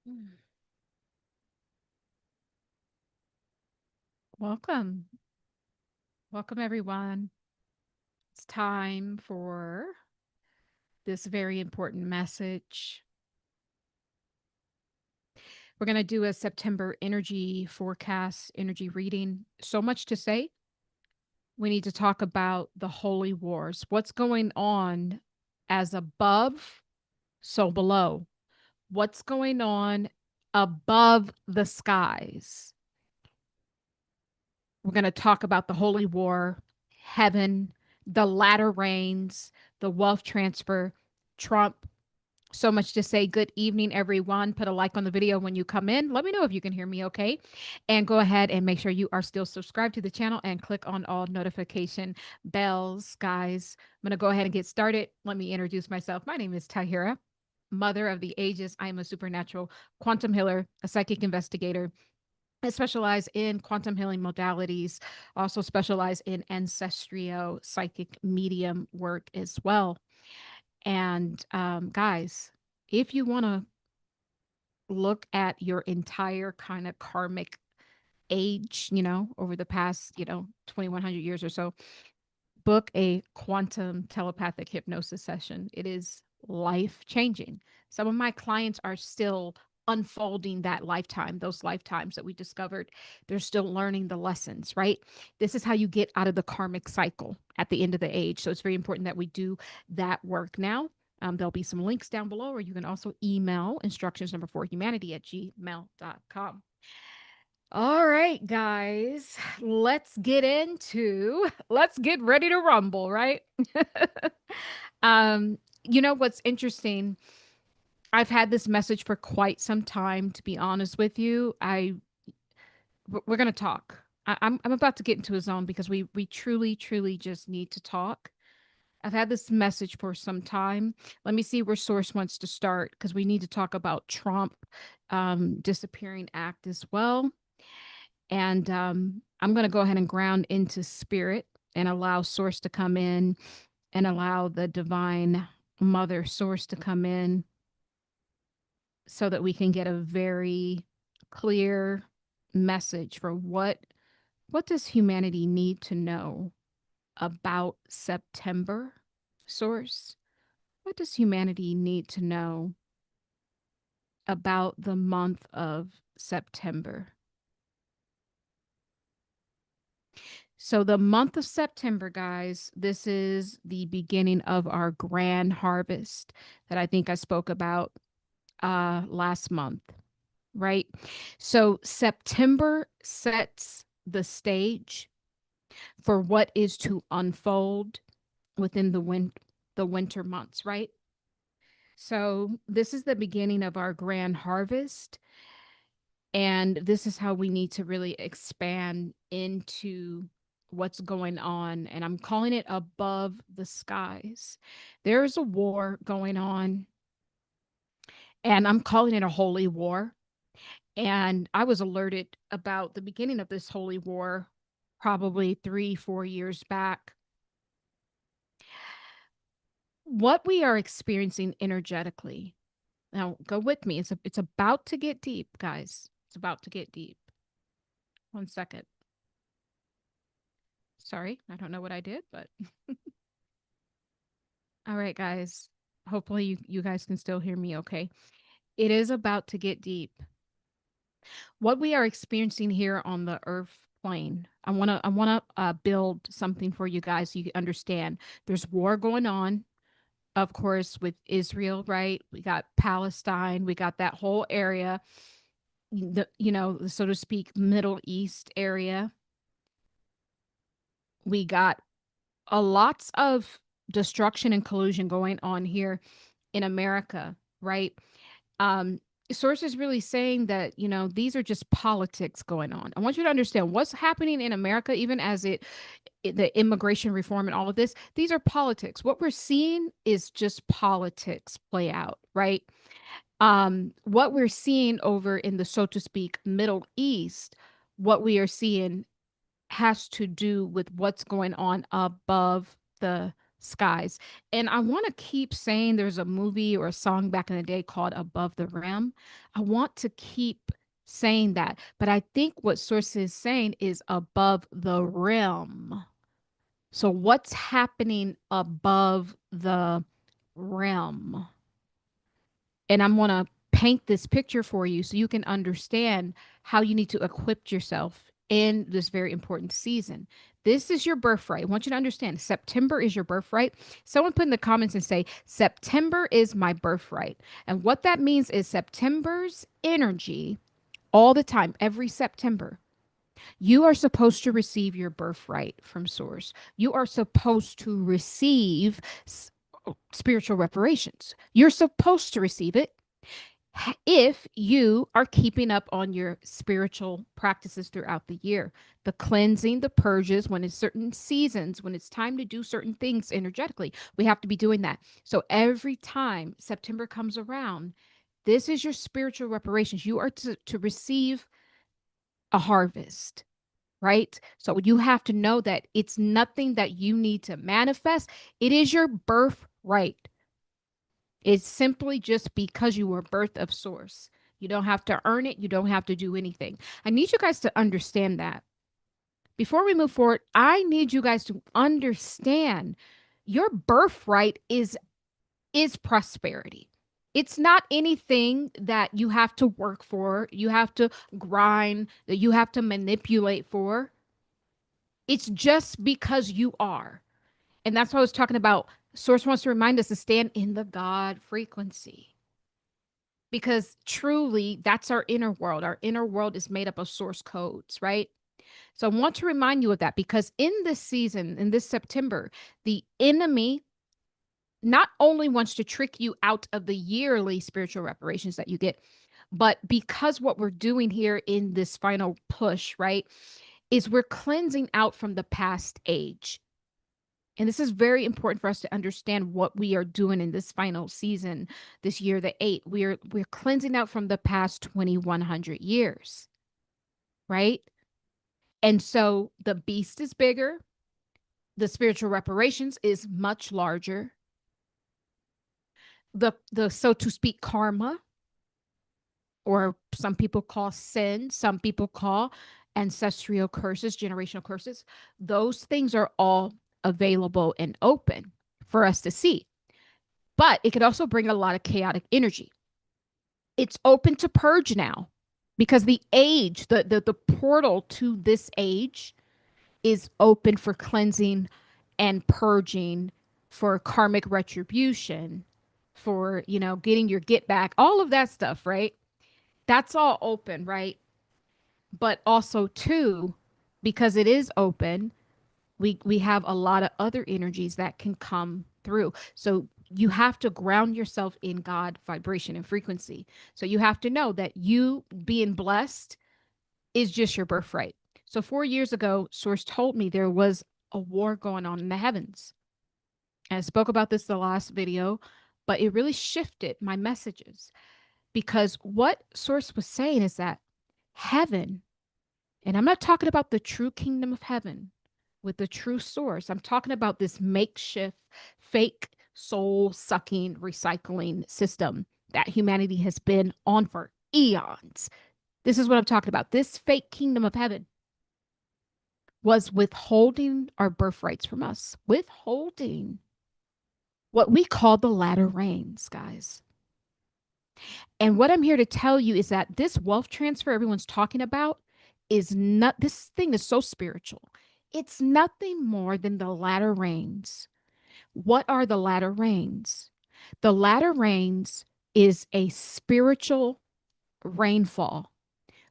Mm. Welcome. Welcome, everyone. It's time for this very important message. We're going to do a September energy forecast, energy reading. So much to say. We need to talk about the holy wars. What's going on as above, so below? What's going on above the skies? We're going to talk about the holy war, heaven, the latter rains, the wealth transfer, Trump. So much to say. Good evening, everyone. Put a like on the video when you come in. Let me know if you can hear me okay. And go ahead and make sure you are still subscribed to the channel and click on all notification bells, guys. I'm going to go ahead and get started. Let me introduce myself. My name is Tahirah, mother of the ages. I am a supernatural quantum healer, a psychic investigator. I specialize in quantum healing modalities, also specialize in ancestral psychic medium work as well. And guys, if you want to look at your entire kind of karmic age, over the past, 2,100 years or so, book a quantum telepathic hypnosis session. It is life changing. Some of my clients are still unfolding that lifetime, those lifetimes that we discovered. They're still learning the lessons, right? This is how you get out of the karmic cycle at the end of the age. So it's very important that we do that work now. There'll be some links down below, or you can also email instructions number 4humanity at gmail.com. All right, guys, let's get ready to rumble, right? What's interesting? I've had this message for quite some time, to be honest with you. We're gonna talk. I'm about to get into a zone because we truly just need to talk. I've had this message for some time. Let me see where Source wants to start because we need to talk about Trump disappearing act as well. And I'm going to go ahead and ground into spirit and allow Source to come in and allow the divine mother Source to come in so that we can get a very clear message for what does humanity need to know about September, Source? What does humanity need to know about the month of September? So, the month of September, guys, this is the beginning of our grand harvest that I think I spoke about last month, right? So, September sets the stage for what is to unfold within the winter months, right? So, this is the beginning of our grand harvest. And this is how we need to really expand into what's going on. And I'm calling it above the skies. There's a war going on, and I'm calling it a holy war. And I was alerted about the beginning of this holy war probably 3, 4 years back. What we are experiencing energetically. Now, go with me. It's about to get deep, guys. It's about to get deep. 1 second. Sorry, I don't know what I did, but all right, guys. Hopefully you guys can still hear me okay. It is about to get deep. What we are experiencing here on the earth plane. I want to build something for you guys so you understand. There's war going on, of course, with Israel, right? We got Palestine, we got that whole area, so to speak, Middle East area. We got a lots of destruction and collusion going on here in America, right? Um, Sources really saying that, these are just politics going on. I want you to understand what's happening in America, even as the immigration reform and all of this, these are politics. What we're seeing is just politics play out, right? What we're seeing over in the, so to speak, Middle East, what we are seeing has to do with what's going on above the skies. And I want to keep saying there's a movie or a song back in the day called Above the Rim. I want to keep saying that, but I think what Source is saying is above the rim. So what's happening above the rim? And I'm going to paint this picture for you so you can understand how you need to equip yourself in this very important season. This is your birthright. I want you to understand September is your birthright. Someone put in the comments and say, September is my birthright. And what that means is September's energy all the time, every September. You are supposed to receive your birthright from Source. You are supposed to receive spiritual reparations. You're supposed to receive it if you are keeping up on your spiritual practices throughout the year, the cleansing, the purges, when it's certain seasons, when it's time to do certain things energetically, we have to be doing that. So every time September comes around, this is your spiritual reparations. You are to receive a harvest, right? So you have to know that it's nothing that you need to manifest, it is your birthright. It's simply just because you were birth of Source. You don't have to earn it. You don't have to do anything. I need you guys to understand that. Before we move forward, I need you guys to understand your birthright is prosperity. It's not anything that you have to work for, you have to grind, that you have to manipulate for. It's just because you are. And that's what I was talking about. Source wants to remind us to stand in the God frequency, because truly that's our inner world. Our inner world is made up of source codes, right? So I want to remind you of that, because in this season, in this September, the enemy not only wants to trick you out of the yearly spiritual reparations that you get, but because what we're doing here in this final push, right, is we're cleansing out from the past age. And this is very important for us to understand what we are doing in this final season, this year, the eight. We're cleansing out from the past 2,100 years, right? And so the beast is bigger, the spiritual reparations is much larger. The so to speak karma, or some people call sin, some people call ancestral curses, generational curses, those things are all available and open for us to see. But it could also bring a lot of chaotic energy. It's open to purge now, because the age, the portal to this age is open for cleansing and purging, for karmic retribution, for, getting your get back, all of that stuff, right? That's all open, right? But also too, because it is open, we have a lot of other energies that can come through. So you have to ground yourself in God vibration and frequency. So you have to know that you being blessed is just your birthright. So 4 years ago, Source told me there was a war going on in the heavens. And I spoke about this the last video, but it really shifted my messages, because what Source was saying is that heaven, and I'm not talking about the true kingdom of heaven with the true source. I'm talking about this makeshift, fake soul sucking, recycling system that humanity has been on for eons. This is what I'm talking about. This fake kingdom of heaven was withholding our birthrights from us, withholding what we call the latter rains, guys. And what I'm here to tell you is that this wealth transfer everyone's talking about is not, this thing is so spiritual. It's nothing more than the latter rains. What are the latter rains? The latter rains is a spiritual rainfall.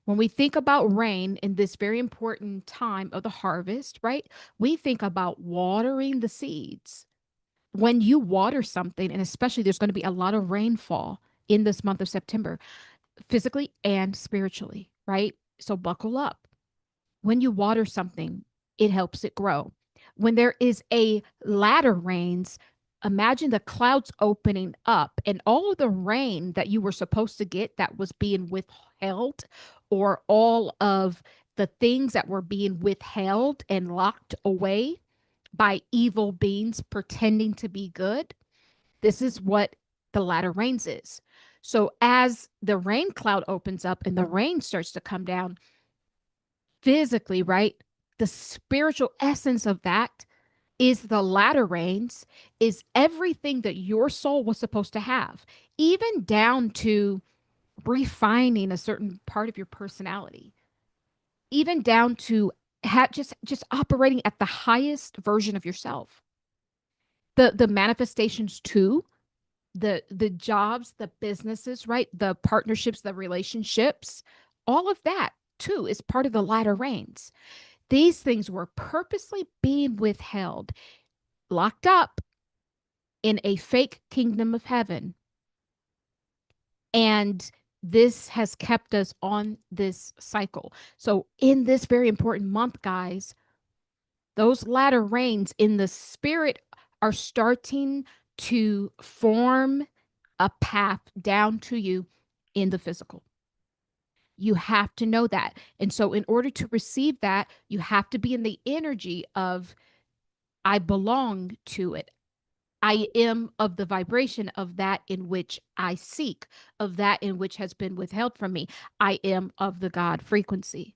When we think about rain in this very important time of the harvest, right? We think about watering the seeds. When you water something, and especially there's going to be a lot of rainfall in this month of September, physically and spiritually, right? So buckle up. When you water something, it helps it grow. When there is a latter rains, imagine the clouds opening up and all of the rain that you were supposed to get that was being withheld, or all of the things that were being withheld and locked away, by evil beings pretending to be good. This is what the latter rains is. So as the rain cloud opens up and the rain starts to come down physically, right? The spiritual essence of that is the latter rains, is everything that your soul was supposed to have, even down to refining a certain part of your personality, even down to just operating at the highest version of yourself. The manifestations too, the jobs, the businesses, right? The partnerships, the relationships, all of that too is part of the latter rains. These things were purposely being withheld, locked up in a fake kingdom of heaven. And this has kept us on this cycle. So, in this very important month, guys, those latter rains in the spirit are starting to form a path down to you in the physical. You have to know that. And so, in order to receive that, you have to be in the energy of, I belong to it. I am of the vibration of that in which I seek, of that in which has been withheld from me. I am of the God frequency.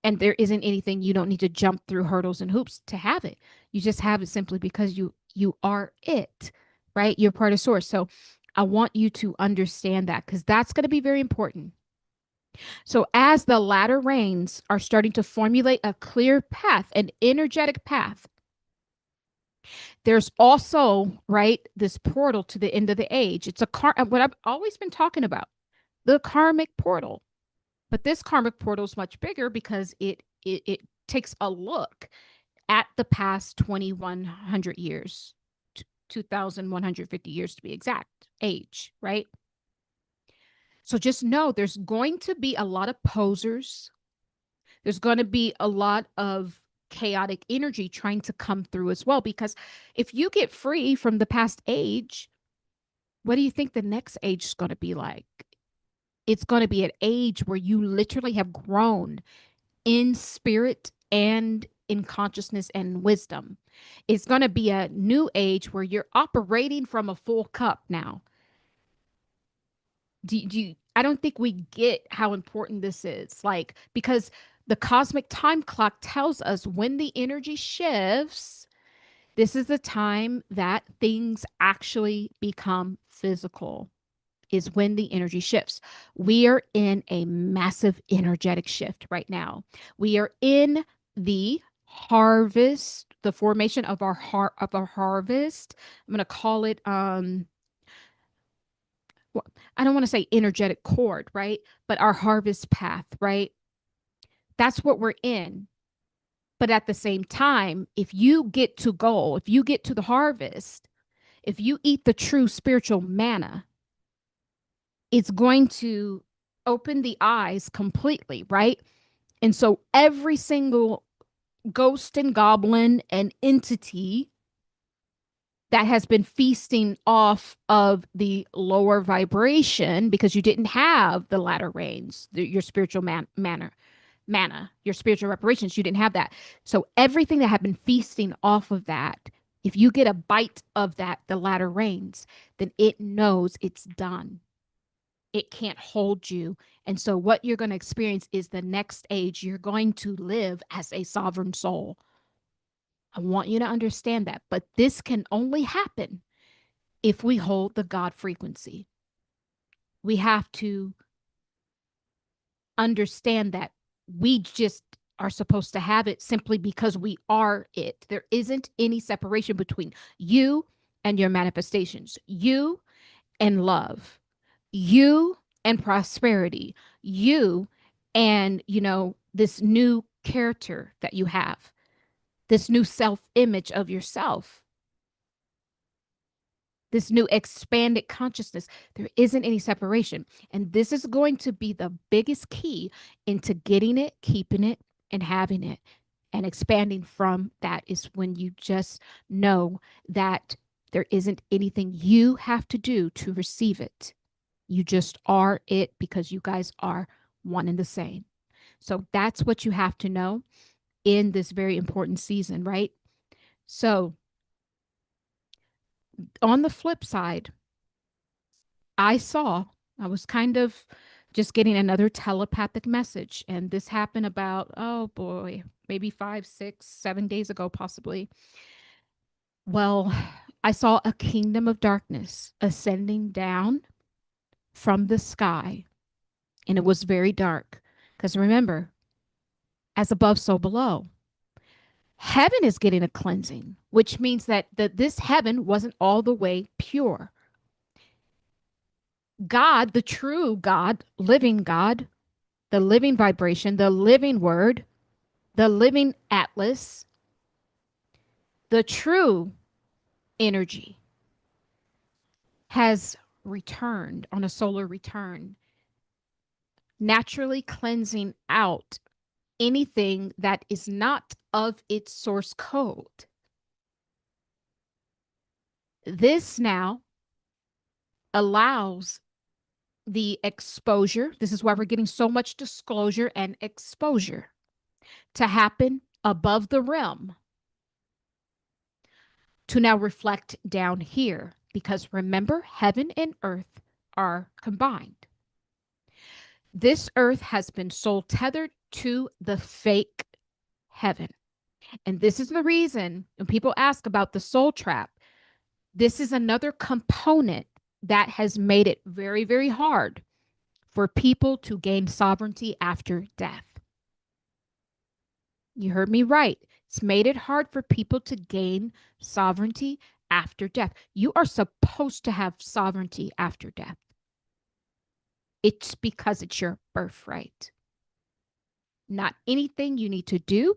And there isn't anything, you don't need to jump through hurdles and hoops to have it. You just have it simply because you are it, right? You're part of source. So I want you to understand that, because that's going to be very important. So as the latter rains are starting to formulate a clear path, an energetic path, there's also, right, this portal to the end of the age. It's what I've always been talking about, the karmic portal. But this karmic portal is much bigger because it takes a look at the past 2100 years, 2150 years to be exact, age, right? So just know there's going to be a lot of posers. There's going to be a lot of chaotic energy trying to come through as well. Because if you get free from the past age, what do you think the next age is going to be like? It's going to be an age where you literally have grown in spirit and in consciousness and wisdom. It's going to be a new age where you're operating from a full cup now. I don't think we get how important this is. Like, because the cosmic time clock tells us when the energy shifts, this is the time that things actually become physical, is when the energy shifts. We are in a massive energetic shift right now. We are in the harvest, the formation of our harvest. I'm going to call it I don't want to say energetic cord, right? But our harvest path, right? That's what we're in. But at the same time, if you get to goal, if you get to the harvest, if you eat the true spiritual manna, it's going to open the eyes completely, right? And so every single ghost and goblin and entity that has been feasting off of the lower vibration, because you didn't have the latter rains, your spiritual manna, your spiritual reparations, you didn't have that. So everything that had been feasting off of that, if you get a bite of that, the latter rains, then it knows it's done. It can't hold you. And so what you're going to experience is the next age. You're going to live as a sovereign soul. I want you to understand that. But this can only happen if we hold the God frequency. We have to understand that we just are supposed to have it simply because we are it. There isn't any separation between you and your manifestations, you and love, you and prosperity, you and, this new character that you have, this new self image of yourself, this new expanded consciousness. There isn't any separation. And this is going to be the biggest key into getting it, keeping it, and having it. And expanding from that is when you just know that there isn't anything you have to do to receive it. You just are it, because you guys are one and the same. So that's what you have to know in this very important season, right? So, on the flip side, I was kind of just getting another telepathic message. And this happened about, oh boy, maybe 5, 6, 7 days ago, possibly. Well, I saw a kingdom of darkness ascending down from the sky, and it was very dark. Because remember, as above, so below. Heaven is getting a cleansing, which means that this heaven wasn't all the way pure. God, the true God, the living vibration, the living word, the living atlas, the true energy has returned on a solar return, naturally cleansing out anything that is not of its source code. This now allows the exposure. This is why we're getting so much disclosure and exposure to happen above the realm to now reflect down here. Because remember, heaven and earth are combined. This earth has been soul tethered to the fake heaven. And this is the reason when people ask about the soul trap, this is another component that has made it very, very hard for people to gain sovereignty after death. You heard me right. It's made it hard for people to gain sovereignty after death. You are supposed to have sovereignty after death. It's because it's your birthright. Not anything you need to do,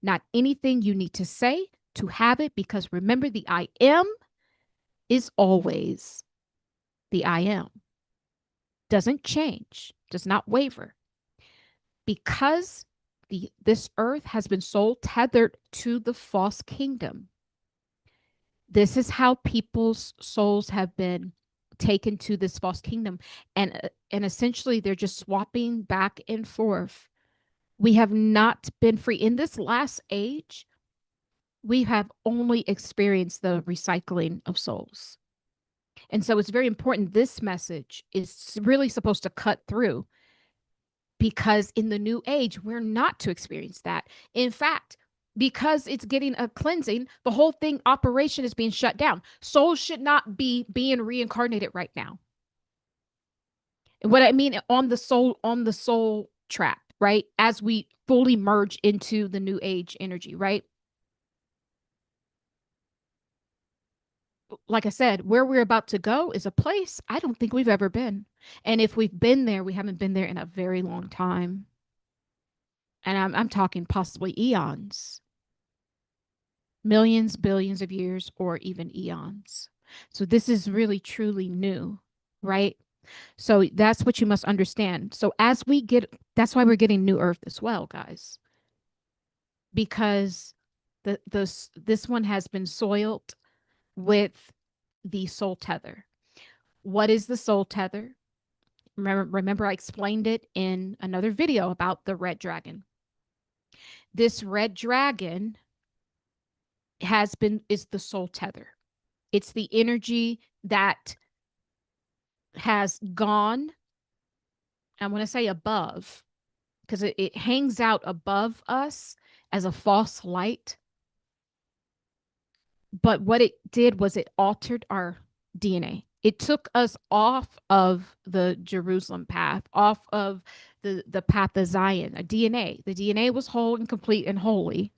not anything you need to say to have it, because remember, the I am is always the I am. Doesn't change, does not waver. Because this earth has been soul tethered to the false kingdom. This is how people's souls have been taken to this false kingdom. And essentially, they're just swapping back and forth. We have not been free. In this last age, we have only experienced the recycling of souls. And so it's very important. This message is really supposed to cut through, because in the new age, we're not to experience that. In fact, because it's getting a cleansing, the whole thing operation is being shut down. Souls should not be being reincarnated right now. And what I mean on the soul trap, right? As we fully merge into the new age energy, right? Like I said, where we're about to go is a place I don't think we've ever been. And if we've been there, we haven't been there in a very long time. And I'm talking possibly eons, millions, billions of years, or even eons. So this is really, truly new, right? So that's what you must understand. So as we get, that's why we're getting new earth as well, guys, because this one has been soiled with the soul tether. What is the soul tether? Remember, I explained it in another video about the red dragon. This red dragon is the soul tether. It's the energy that has gone, I want to say above, because it hangs out above us as a false light. But what it did was it altered our DNA. It took us off of the Jerusalem path, off of the path of Zion, a DNA. The DNA was whole and complete and holy.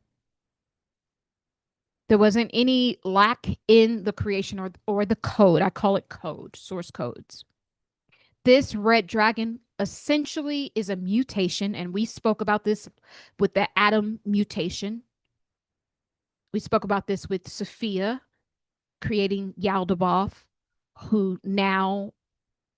There wasn't any lack in the creation or the code. I call it code, source codes. This red dragon essentially is a mutation, and we spoke about this with the Adam mutation. We spoke about this with Sophia creating Yaldabaoth, who now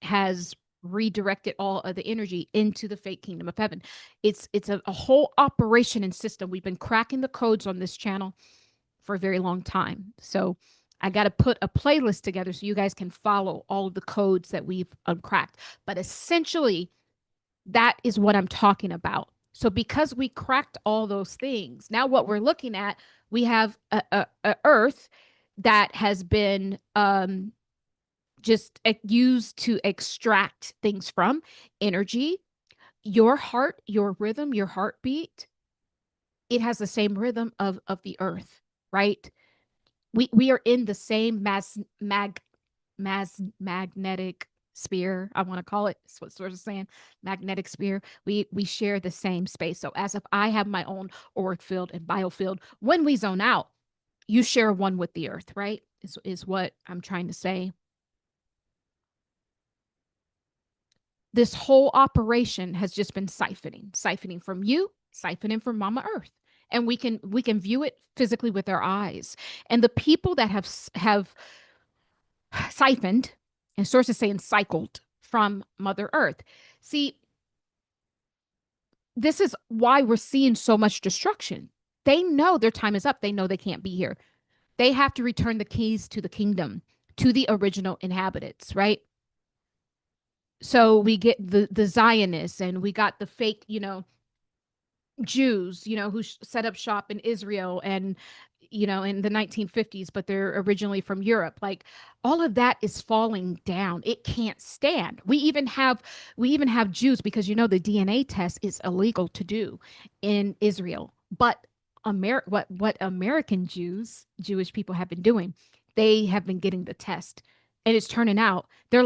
has redirected all of the energy into the fake kingdom of heaven. It's a whole operation and system. We've been cracking the codes on this channel for a very long time. So I got to put a playlist together so you guys can follow all of the codes that we've uncracked. But essentially, that is what I'm talking about. So because we cracked all those things, now what we're looking at, we have a earth that has been just used to extract things from energy. Your heart, your rhythm, your heartbeat, it has the same rhythm of the earth, right? We are in the same magnetic sphere. I want to call it. That's what sort of saying, magnetic sphere. We share the same space. So as if I have my own auric field and biofield, when we zone out, you share one with the earth, right? Is what I'm trying to say. This whole operation has just been siphoning from you, siphoning from Mama Earth. And we can view it physically with our eyes. And the people that have siphoned, and sources saying cycled from Mother Earth. See, this is why we're seeing so much destruction. They know their time is up. They know they can't be here. They have to return the keys to the kingdom to the original inhabitants, right? So we get the Zionists, and we got the fake, Jews, who set up shop in Israel and, in the 1950s, but they're originally from Europe. Like, all of that is falling down. It can't stand. We even have Jews, because the DNA test is illegal to do in Israel. But what American Jewish people have been doing, they have been getting the test, and it's turning out they're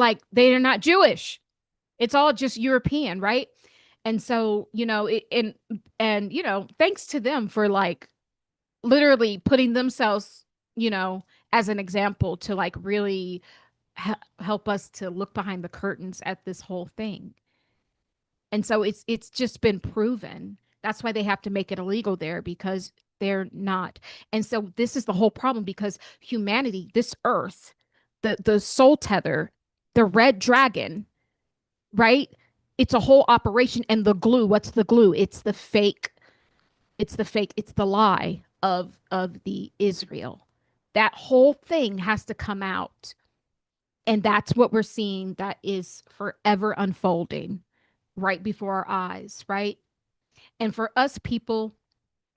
not Jewish. It's all just European, right? And so, thanks to them for like literally putting themselves, you know, as an example to like really help us to look behind the curtains at this whole thing. And so it's just been proven. That's why they have to make it illegal there, because they're not. And so this is the whole problem, because humanity, this earth, the soul tether, the red dragon, right? It's a whole operation. And the glue, what's the glue? It's the lie of the Israel. That whole thing has to come out. And that's what we're seeing, that is forever unfolding right before our eyes, right? And for us people,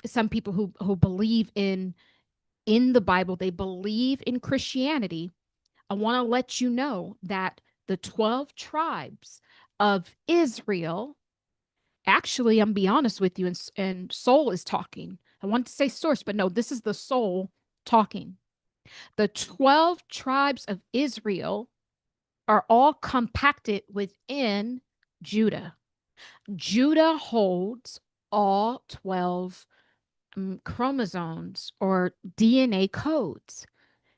some people who believe in the Bible, they believe in Christianity, I want to let you know that the 12 tribes of Israel, actually, I'm be honest with you, and soul is talking. I want to say source, but no, this is the soul talking. The 12 tribes of Israel are all compacted within Judah. Judah holds all 12 chromosomes or DNA codes.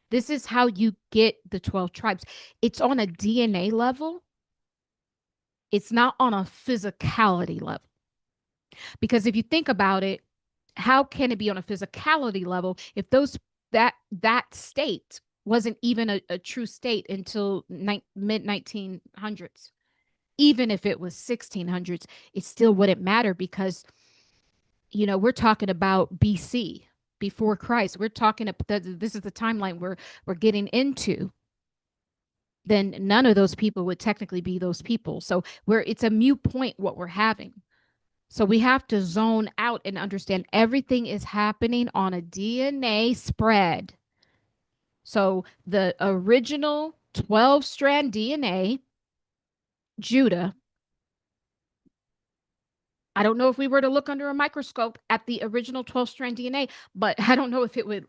This is how you get the 12 tribes. It's on a DNA level, it's not on a physicality level. Because if you think about it, how can it be on a physicality level if that state wasn't even a true state until mid 1900s? Even if it was 1600s, it still wouldn't matter, because we're talking about BC, before Christ. We're talking about, this is the timeline we're getting into. Then none of those people would technically be those people. So it's a mute point what we're having. So we have to zone out and understand everything is happening on a DNA spread. So the original 12 strand DNA, Judah, I don't know if we were to look under a microscope at the original 12 strand DNA, but I don't know if it would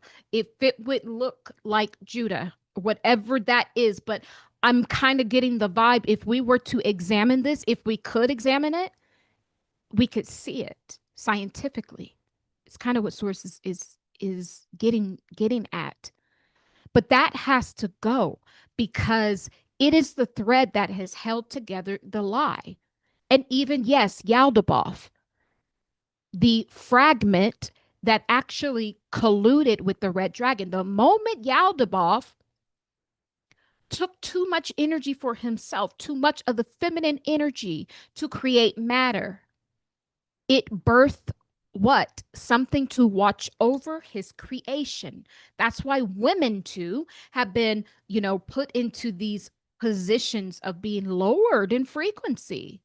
look like Judah, whatever that is. But I'm kind of getting the vibe, if we were to examine this, if we could examine it, we could see it scientifically. It's kind of what sources is getting at. But that has to go, because it is the thread that has held together the lie. And even, yes, Yaldabaoth, the fragment that actually colluded with the red dragon. The moment Yaldabaoth took too much energy for himself, too much of the feminine energy to create matter, it birthed what? Something to watch over his creation. That's why women too have been, put into these positions of being lowered in frequency.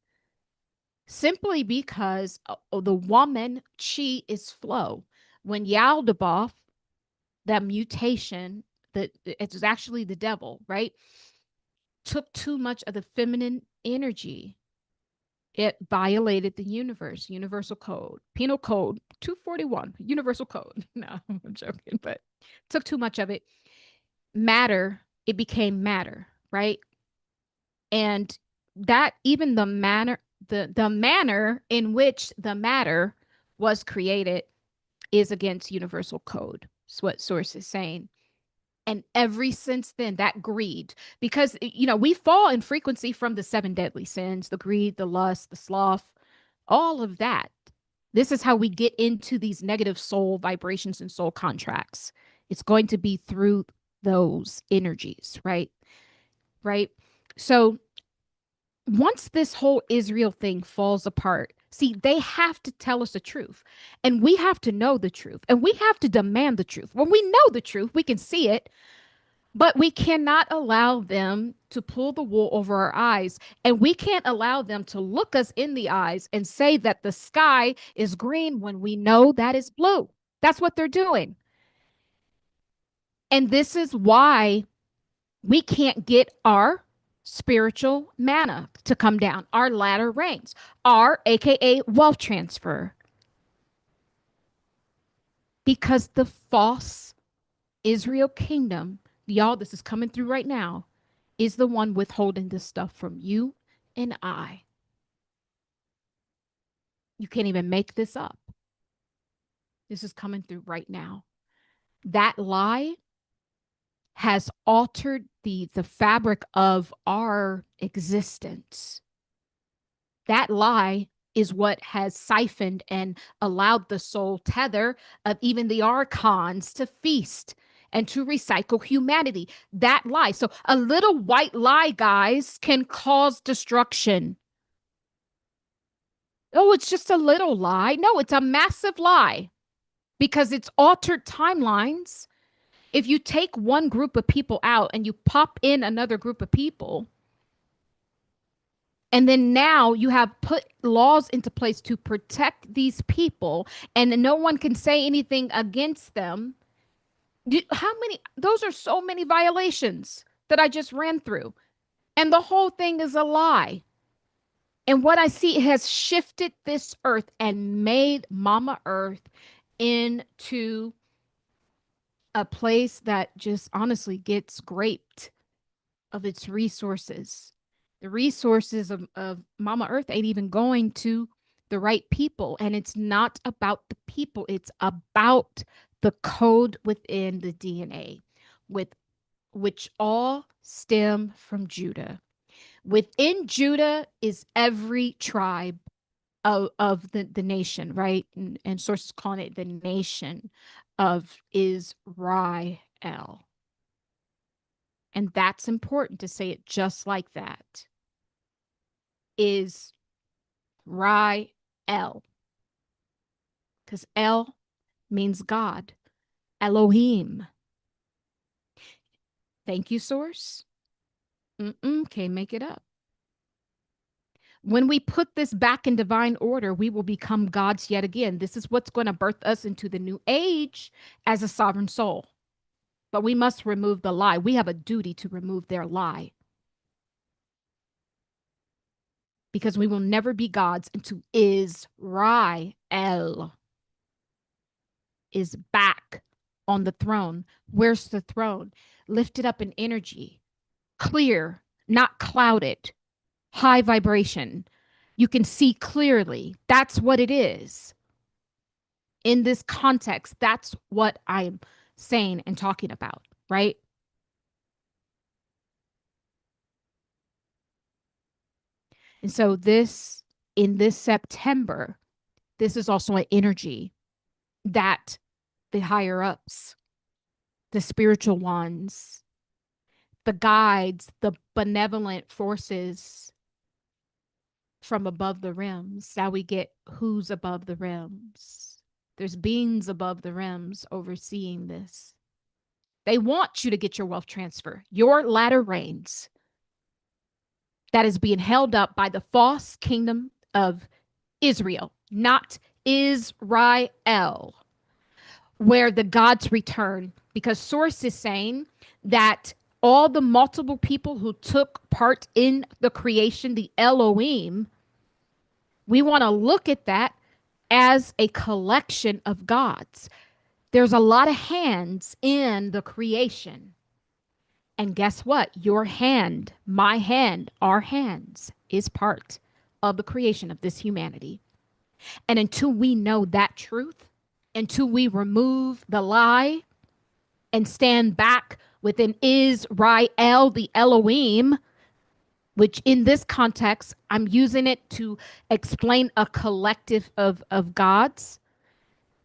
simply because the woman chi is flow. When Yaldabaoth, that mutation, that it's actually the devil, right? Took too much of the feminine energy. It violated the universal code, penal code 241, universal code. No, I'm joking, but took too much of it. Matter, it became matter, right? And that even the manner in which the matter was created is against universal code. That's what source is saying. And ever since then, that greed, because we fall in frequency from the seven deadly sins, the greed, the lust, the sloth, all of that. This is how we get into these negative soul vibrations and soul contracts. It's going to be through those energies, right? Right. So once this whole Israel thing falls apart, see, they have to tell us the truth. And we have to know the truth. And we have to demand the truth. When we know the truth, we can see it, but we cannot allow them to pull the wool over our eyes. And we can't allow them to look us in the eyes and say that the sky is green when we know that is blue. That's what they're doing. And this is why we can't get our spiritual manna to come down, our latter rains, our AKA wealth transfer, because the false Israel kingdom, y'all, this is coming through right now, is the one withholding this stuff from you and I. You can't even make this up. This is coming through right now. That lie has altered the fabric of our existence. That lie is what has siphoned and allowed the soul tether of even the archons to feast and to recycle humanity. That lie. So a little white lie, guys, can cause destruction. Oh, it's just a little lie. No, it's a massive lie because it's altered timelines. If you take one group of people out and you pop in another group of people, and then now you have put laws into place to protect these people, and no one can say anything against them. How many? Those are so many violations that I just ran through. And the whole thing is a lie. And what I see has shifted this earth and made Mama Earth into a place that just honestly gets graped of its resources. The resources of Mama Earth ain't even going to the right people. And it's not about the people, it's about the code within the DNA, with which all stem from Judah. Within Judah is every tribe of the nation, right? And sources calling it the nation of Israel. And that's important to say it just like that. Is Rael. Because El means God. Elohim. Thank you, source. Can't make it up. When we put this back in divine order, we will become gods yet again. This is what's going to birth us into the new age as a sovereign soul. But we must remove the lie. We have a duty to remove their lie. Because we will never be gods until Israel is back on the throne. Where's the throne? Lifted up in energy, clear, not clouded, high vibration. You can see clearly. That's what it is. In this context, that's what I'm saying and talking about, right? And so in this September, this is also an energy that the higher ups, the spiritual ones, the guides, the benevolent forces from above the rims. Now we get who's above the rims. There's beings above the rims overseeing this. They want you to get your wealth transfer, your latter rains that is being held up by the false kingdom of Israel, not Israel, where the gods return. Because source is saying that all the multiple people who took part in the creation, the Elohim, we want to look at that as a collection of gods. There's a lot of hands in the creation. And guess what? Your hand, my hand, our hands is part of the creation of this humanity. And until we know that truth, until we remove the lie and stand back within Israel, the Elohim, which in this context, I'm using it to explain a collective of gods,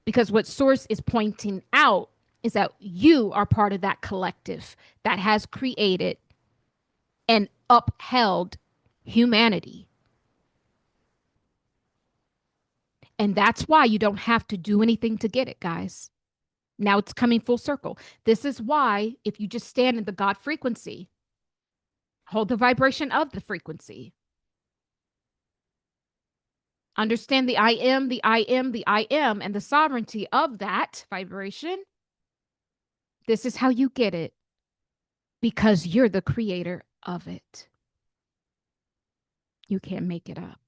because what Source is pointing out is that you are part of that collective that has created and upheld humanity. And that's why you don't have to do anything to get it, guys. Now it's coming full circle. This is why, if you just stand in the God frequency, hold the vibration of the frequency, understand the I am, the I am, the I am, and the sovereignty of that vibration. This is how you get it, because you're the creator of it. You can't make it up.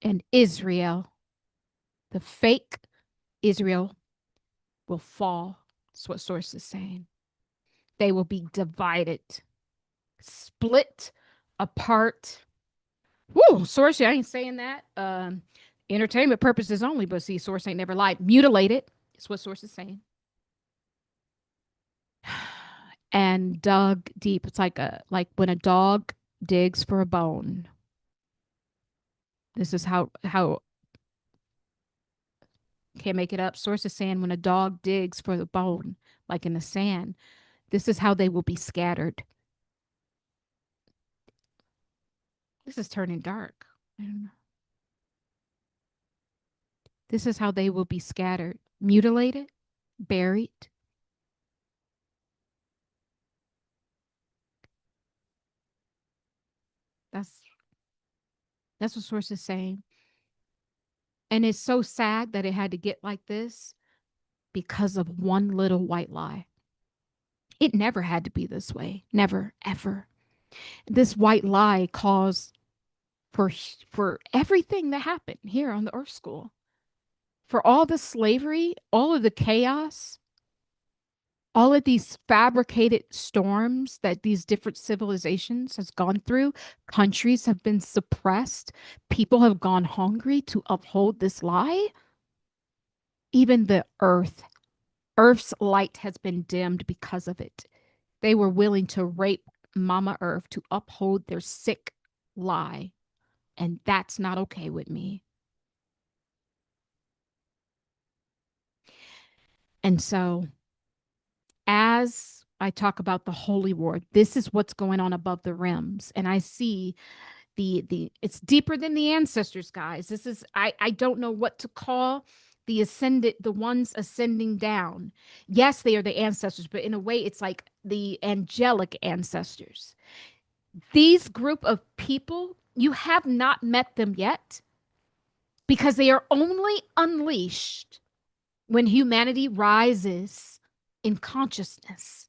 And Israel, the fake Israel, will fall. That's what Source is saying. They will be divided, split apart. Woo, Source, I ain't saying that. Entertainment purposes only, but see, Source ain't never lied. Mutilated is what Source is saying. And dug deep. It's like when a dog digs for a bone. This is how can't make it up. Source is saying when a dog digs for the bone, like in the sand, this is how they will be scattered. This is turning dark. This is how they will be scattered, mutilated, buried. That's what Source is saying. And it's so sad that it had to get like this because of one little white lie. It never had to be this way. Never, ever. This white lie caused for everything that happened here on the Earth School. For all the slavery, all of the chaos, all of these fabricated storms that these different civilizations has gone through, countries have been suppressed, people have gone hungry to uphold this lie. Even the Earth's light has been dimmed because of it. They were willing to rape Mama Earth to uphold their sick lie. And that's not okay with me. And so, as I talk about the holy war, this is what's going on above the rims. And I see the it's deeper than the ancestors, guys. This is I don't know what to call the ascended, the ones ascending down. Yes, they are the ancestors, but in a way it's like the angelic ancestors. These group of people, you have not met them yet, because they are only unleashed when humanity rises in consciousness.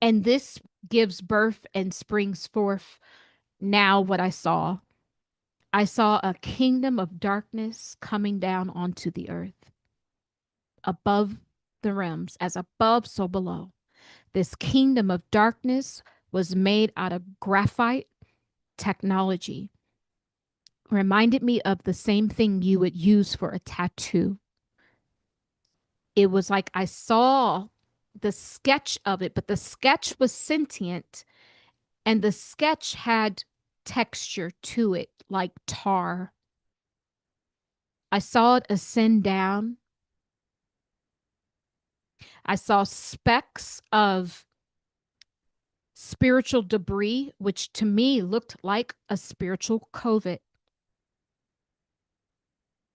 And this gives birth and springs forth now what I saw. I saw a kingdom of darkness coming down onto the earth, above the realms, as above, so below. This kingdom of darkness was made out of graphite technology. Reminded me of the same thing you would use for a tattoo. It was like I saw the sketch of it, but the sketch was sentient and the sketch had texture to it, like tar. I saw it ascend down. I saw specks of spiritual debris, which to me looked like a spiritual COVID.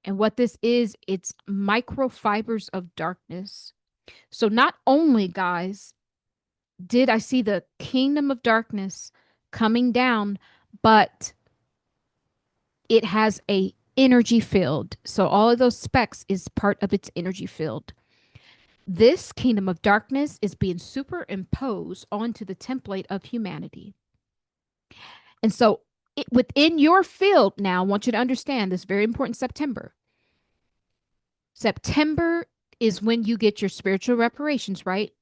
And what this is, it's microfibers of darkness So not only, guys, did I see the kingdom of darkness coming down, but it has a energy field. So all of those specks is part of its energy field. This kingdom of darkness is being superimposed onto the template of humanity. And so within your field now, I want you to understand this very important September. September is when you get your spiritual reparations, right?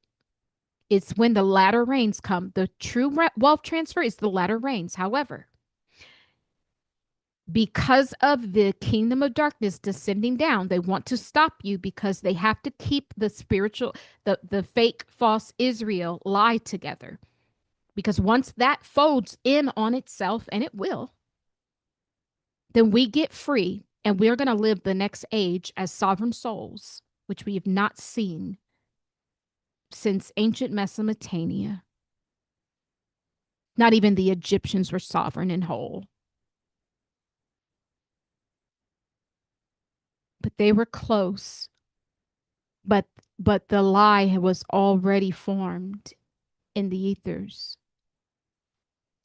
It's when the latter rains come. The true wealth transfer is the latter rains. However, because of the kingdom of darkness descending down, they want to stop you because they have to keep the spiritual, the fake false Israel lie together. Because once that folds in on itself, and it will, then we get free and we're going to live the next age as sovereign souls, which we have not seen since ancient Mesopotamia. Not even the Egyptians were sovereign and whole. But they were close. But the lie was already formed in the ethers.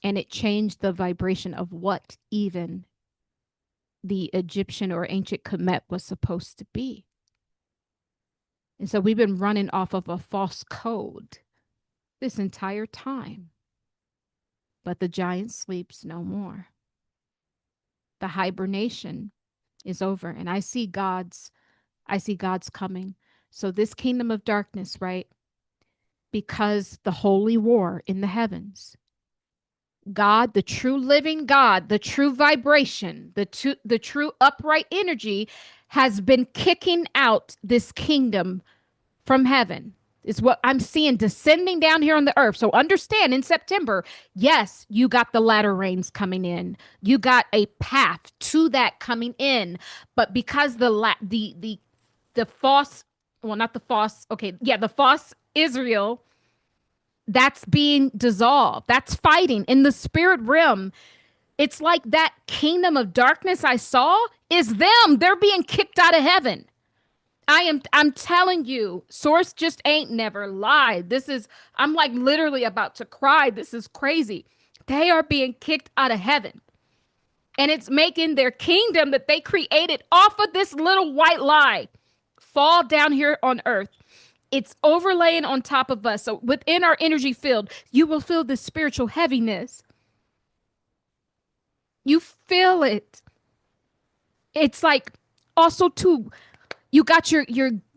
And it changed the vibration of what even the Egyptian or ancient Kemet was supposed to be. And so we've been running off of a false code this entire time. But the giant sleeps no more. The hibernation is over. And I see God's coming. So this kingdom of darkness, right? Because the holy war in the heavens, God, the true living God, the true vibration, the true upright energy has been kicking out this kingdom from heaven. Is what I'm seeing descending down here on the earth. So understand in September, yes, you got the latter rains coming in. You got a path to that coming in. But because the false, well, not the false, okay, yeah, the false Israel, that's being dissolved. That's fighting in the spirit realm. It's like that kingdom of darkness I saw is them. They're being kicked out of heaven. I'm telling you, source just ain't never lied. I'm like literally about to cry. This is crazy. They are being kicked out of heaven. And it's making their kingdom that they created off of this little white lie fall down here on earth. It's overlaying on top of us. So within our energy field, you will feel this spiritual heaviness. You feel it. It's like also too, you got your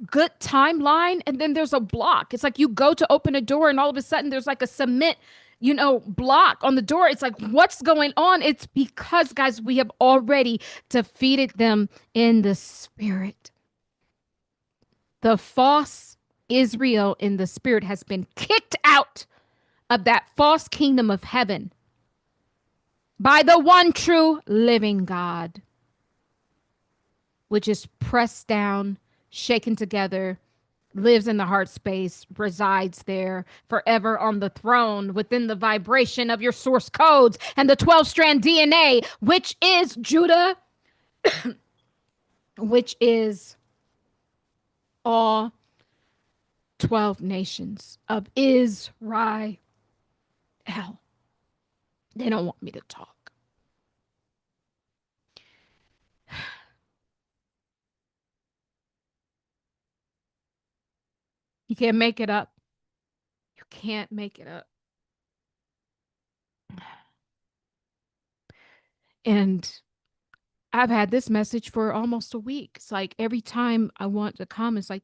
good timeline and then there's a block. It's like you go to open a door and all of a sudden there's like a cement, block on the door. It's like, what's going on? It's because, guys, we have already defeated them in the spirit. The false Israel in the spirit has been kicked out of that false kingdom of heaven by the one true living God, which is pressed down, shaken together, lives in the heart space, resides there forever on the throne within the vibration of your source codes and the 12-strand DNA, which is Judah, which is all 12 nations of Israel. They don't want me to talk. You can't make it up. You can't make it up. And I've had this message for almost a week. It's like every time I want to come, it's like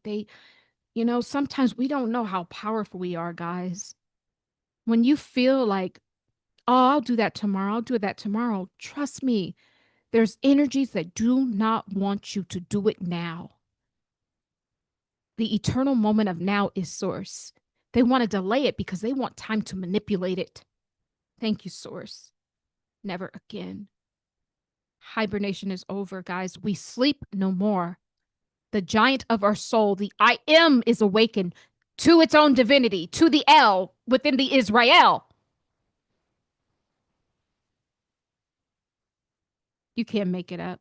sometimes we don't know how powerful we are, guys. When you feel like, oh, I'll do that tomorrow, I'll do that tomorrow, trust me, there's energies that do not want you to do it now. The eternal moment of now is source. They want to delay it because they want time to manipulate it. Thank you, source. Never again. Hibernation is over, guys. We sleep no more. The giant of our soul, the I am, is awakened to its own divinity, to the El within the Israel. You can't make it up.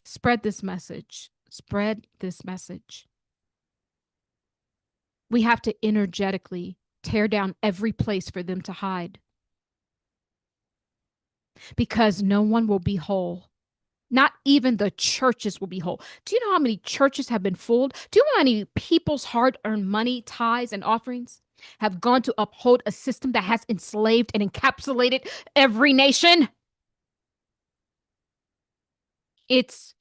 Spread this message. Spread this message. We have to energetically tear down every place for them to hide because no one will be whole. Not even the churches will be whole. Do you know how many churches have been fooled? Do you know how many people's hard earned money, tithes, and offerings have gone to uphold a system that has enslaved and encapsulated every nation? It's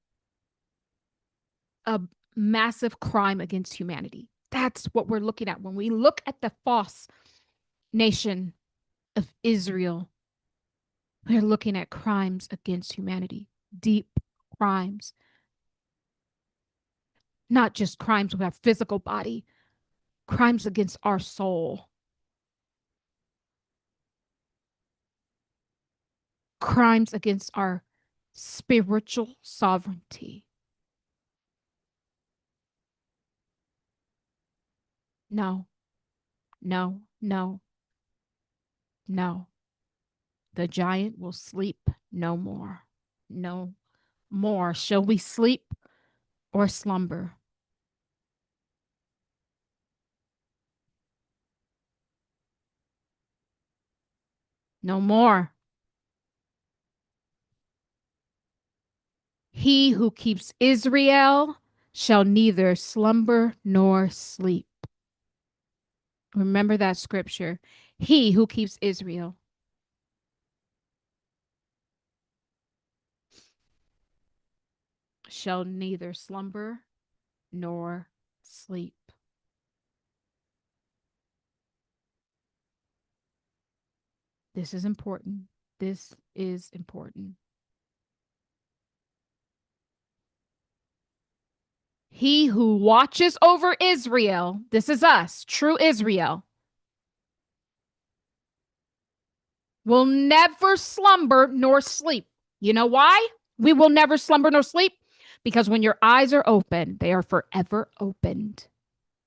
a massive crime against humanity. That's what we're looking at when we look at the false nation of Israel. We're looking at crimes against humanity, deep crimes, not just crimes with our physical body, crimes against our soul, crimes against our spiritual sovereignty. No, no, no, no. The giant will sleep no more. No more. Shall we sleep or slumber? No more. He who keeps Israel shall neither slumber nor sleep. Remember that scripture. He who keeps Israel shall neither slumber nor sleep. This is important. This is important. He who watches over Israel, this is us, true Israel, will never slumber nor sleep. You know why? We will never slumber nor sleep because when your eyes are open, they are forever opened.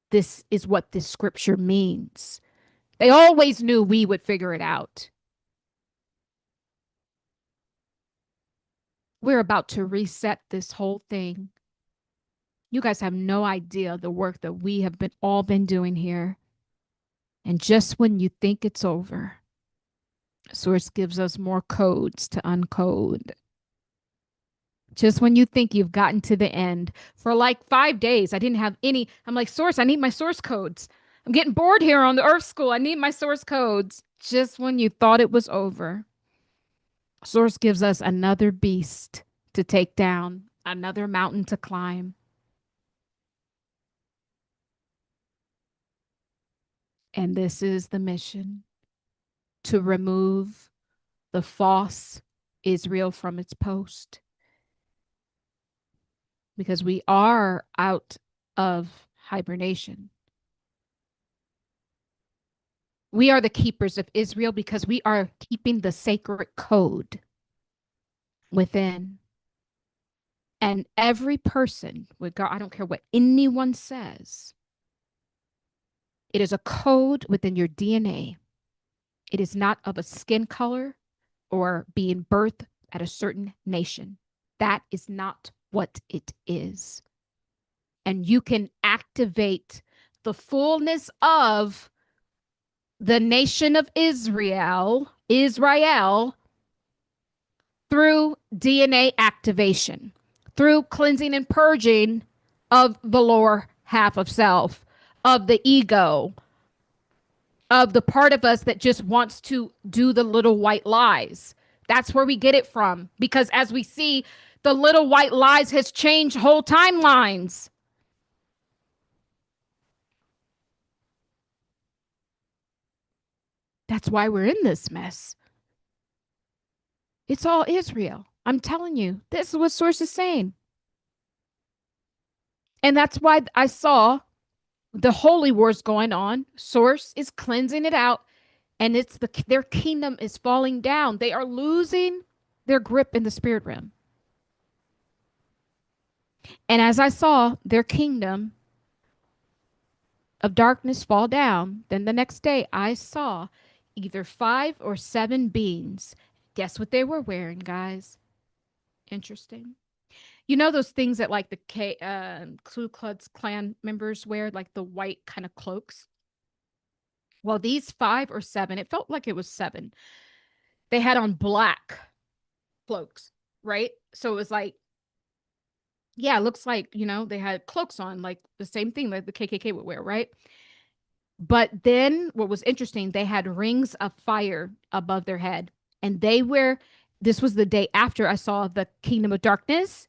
This is what this scripture means. They always knew we would figure it out. We're about to reset this whole thing. You guys have no idea the work that we have been doing here. And just when you think it's over, Source gives us more codes to uncode. Just when you think you've gotten to the end, for like 5 days, I didn't have any. I'm like, Source, I need my source codes. I'm getting bored here on the Earth School. I need my source codes. Just when you thought it was over, Source gives us another beast to take down, another mountain to climb. And this is the mission to remove the false Israel from its post because we are out of hibernation. We are the keepers of Israel because we are keeping the sacred code within. And every person, with God, I don't care what anyone says, it is a code within your DNA. It is not of a skin color or being birthed at a certain nation. That is not what it is. And you can activate the fullness of the nation of Israel through DNA activation, through cleansing and purging of the lower half of self, of the ego, of the part of us that just wants to do the little white lies. That's where we get it from. Because as we see, the little white lies has changed whole timelines. That's why we're in this mess. It's all Israel. I'm telling you, this is what Source is saying. And that's why I saw the holy wars going on. Source is cleansing it out, and their kingdom is falling down. They are losing their grip in the spirit realm. And as I saw their kingdom of darkness fall down, then the next day I saw either 5 or 7 beings. Guess what they were wearing, guys? Interesting. You know those things that like the Ku Klux Klan members wear, like the white kind of cloaks? Well, these 5 or 7, it felt like it was 7. They had on black cloaks, right? So it was like, yeah, it looks like, they had cloaks on, like the same thing that the KKK would wear, right? But then what was interesting, they had rings of fire above their head. And this was the day after I saw the Kingdom of Darkness.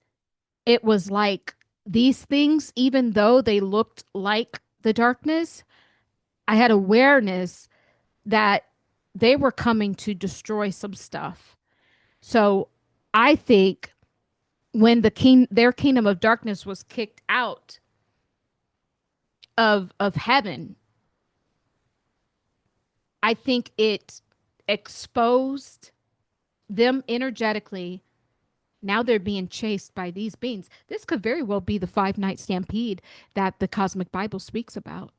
It was like these things, even though they looked like the darkness, I had awareness that they were coming to destroy some stuff. So I think when their kingdom of darkness was kicked out of heaven, I think it exposed them energetically. Now they're being chased by these beings. This could very well be the 5 night stampede that the Cosmic Bible speaks about.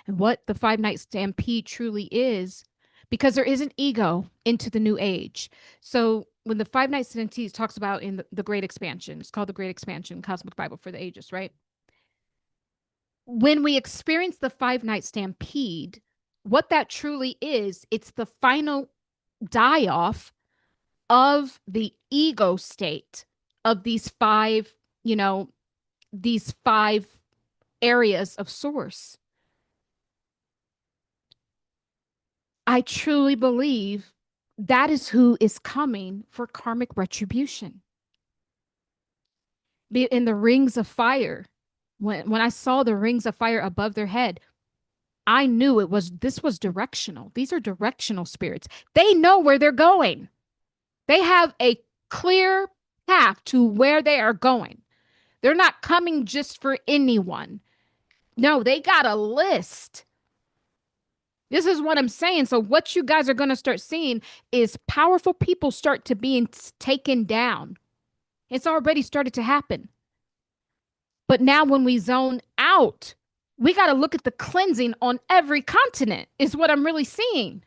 And what the 5 night stampede truly is, because there is an ego into the new age. So when the 5 night stampede talks about in the Great Expansion, it's called the Great Expansion, Cosmic Bible for the Ages, right? When we experience the 5 night stampede, what that truly is, it's the final die off of the ego state of you know, these 5 areas of source. I truly believe that is who is coming for karmic retribution. In the rings of fire, when I saw the rings of fire above their head, I knew this was directional. These are directional spirits. They know where they're going. They have a clear path to where they are going. They're not coming just for anyone. No, they got a list. This is what I'm saying. So what you guys are going to start seeing is powerful people start to being taken down. It's already started to happen. But now when we zone out, we got to look at the cleansing on every continent is what I'm really seeing.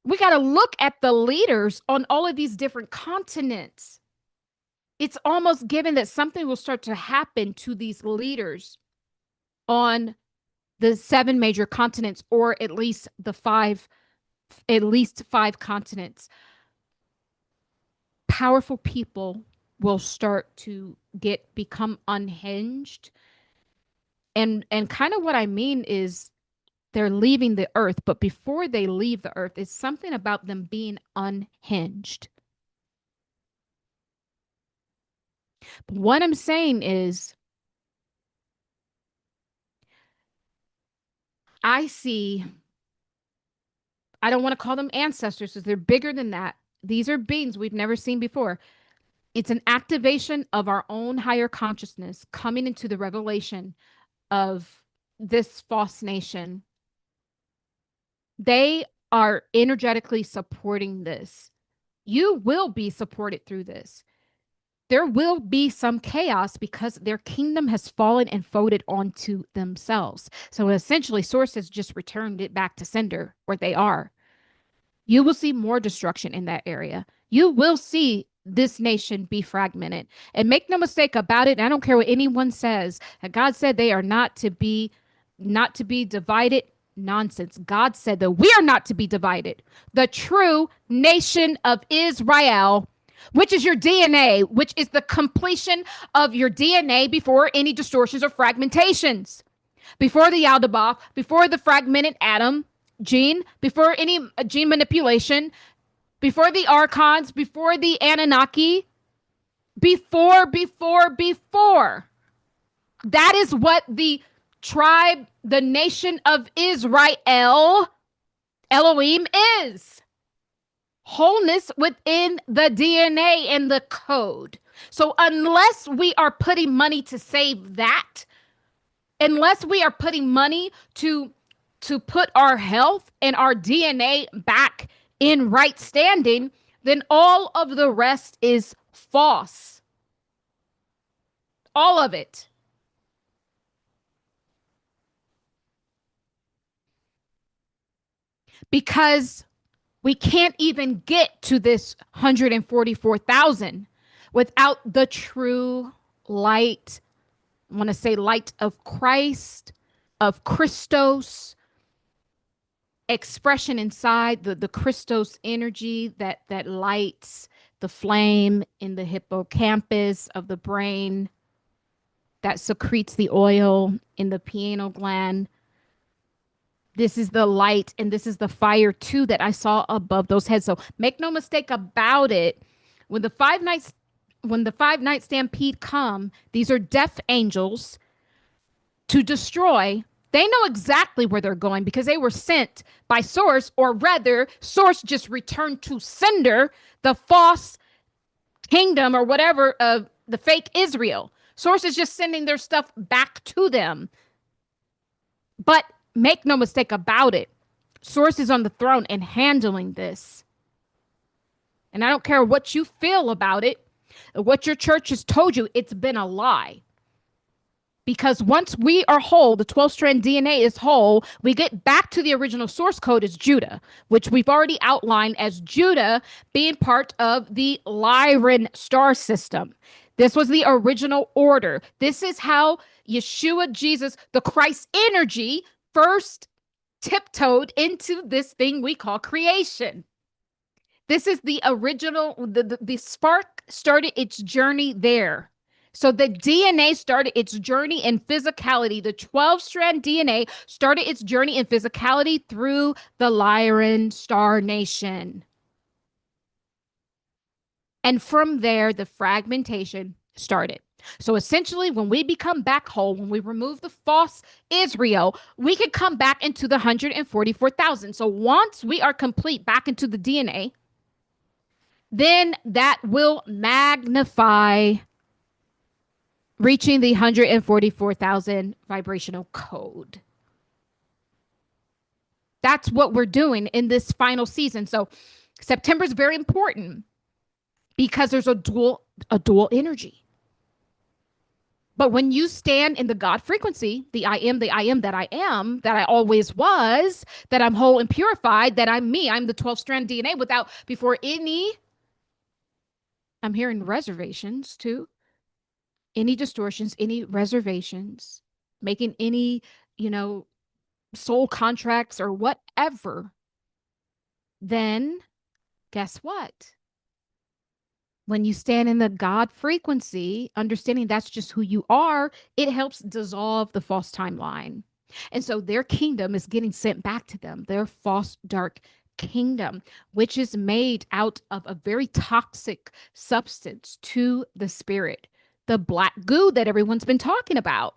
We got to look at the leaders on all of these different continents. It's almost given that something will start to happen to these leaders on the 7 major continents, or at least at least 5 continents. Powerful people will start to become unhinged. And kind of what I mean is they're leaving the earth, but before they leave the earth, it's something about them being unhinged. But what I'm saying is, I don't want to call them ancestors because they're bigger than that. These are beings we've never seen before. It's an activation of our own higher consciousness coming into the revelation of this false nation. They are energetically supporting this. You will be supported through this. There will be some chaos because their kingdom has fallen and folded onto themselves. So essentially, Source has just returned it back to sender where they are. You will see more destruction in that area. You will see this nation be fragmented. And make no mistake about it, I don't care what anyone says. God said they are not to be divided. Nonsense. God said that we are not to be divided. The true nation of Israel, which is your DNA, which is the completion of your DNA before any distortions or fragmentations, before the Yaldabaoth, before the fragmented atom gene, before any gene manipulation, before the archons, before the Anunnaki, before. That is what the tribe, the nation of Israel, Elohim is. Wholeness within the DNA and the code. So unless we are putting money to save that, unless we are putting money to put our health and our DNA back in right standing, then all of the rest is false. All of it. Because We can't even get to this 144,000 without the true light. I want to say light of Christ, of Christos, expression inside the Christos energy that lights the flame in the hippocampus of the brain, that secretes the oil in the pineal gland. This is the light and this is the fire too that I saw above those heads. So make no mistake about it. When the five night stampede come, these are death angels to destroy. They know exactly where they're going because they were sent by Source, or rather, Source just returned to sender the false kingdom or whatever of the fake Israel. Source is just sending their stuff back to them. But make no mistake about it, Source is on the throne and handling this. And I don't care what you feel about it, what your church has told you, it's been a lie. Because once we are whole, the 12 strand DNA is whole, we get back to the original source code as Judah, which we've already outlined as Judah being part of the Lyran star system. This was the original order. This is how Yeshua, Jesus, the Christ energy, first tiptoed into this thing we call creation. This is the original, the spark started its journey there. So the DNA started its journey in physicality. The 12 strand DNA started its journey in physicality through the Lyran star nation. And from there, the fragmentation started. So essentially, when we become back whole, when we remove the false Israel, we can come back into the 144,000. So once we are complete back into the DNA, then that will magnify reaching the 144,000 vibrational code. That's what we're doing in this final season. So September is very important because there's a dual energy. But when you stand in the God frequency, the I am that I am, that I always was, that I'm whole and purified, that I'm me, I'm the 12 strand DNA without, before any, I'm hearing reservations too, any distortions, any reservations, making any, soul contracts or whatever, then guess what? When you stand in the God frequency, understanding that's just who you are, it helps dissolve the false timeline. And so their kingdom is getting sent back to them, their false dark kingdom, which is made out of a very toxic substance to the spirit, the black goo that everyone's been talking about.